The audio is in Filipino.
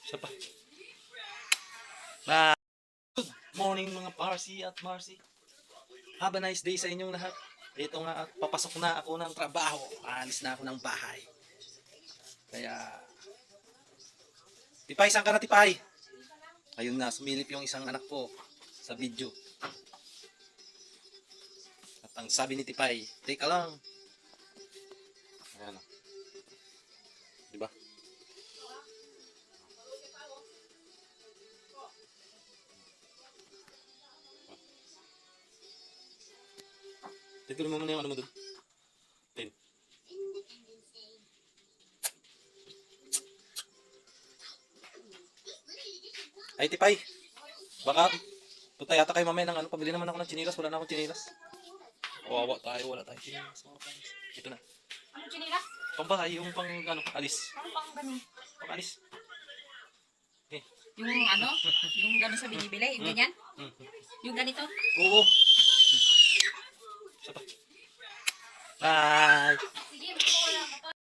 Isa pa. Ah, good morning mga Parsi at Marcy. Have a nice day sa inyong lahat. Ito nga at papasok na ako ng trabaho. Aalis na ako ng bahay. Kaya, Tipay, saan ka na Tipay? Ayun na, sumilip yung isang anak ko sa video. At ang sabi ni Tipay, teka lang. Ayan o. Diba? Tituloy mo muna yung ano mo dun. Tin. Ay, Tipay. Baka, punta yata kayo mamaya ng ano, pabili naman ako ng chinilas. Wala na akong chinilas. Wawa tayo, wala tayong chinilas. Ito na. Ano chinilas? Pambahay, yung pang, ano, alis. Ano pang ganun? Pang alis. Eh. Yung ano? Yung gano'n sa binibili? Yung ganyan? Yung ganito? Oo. Isa pa. Bye.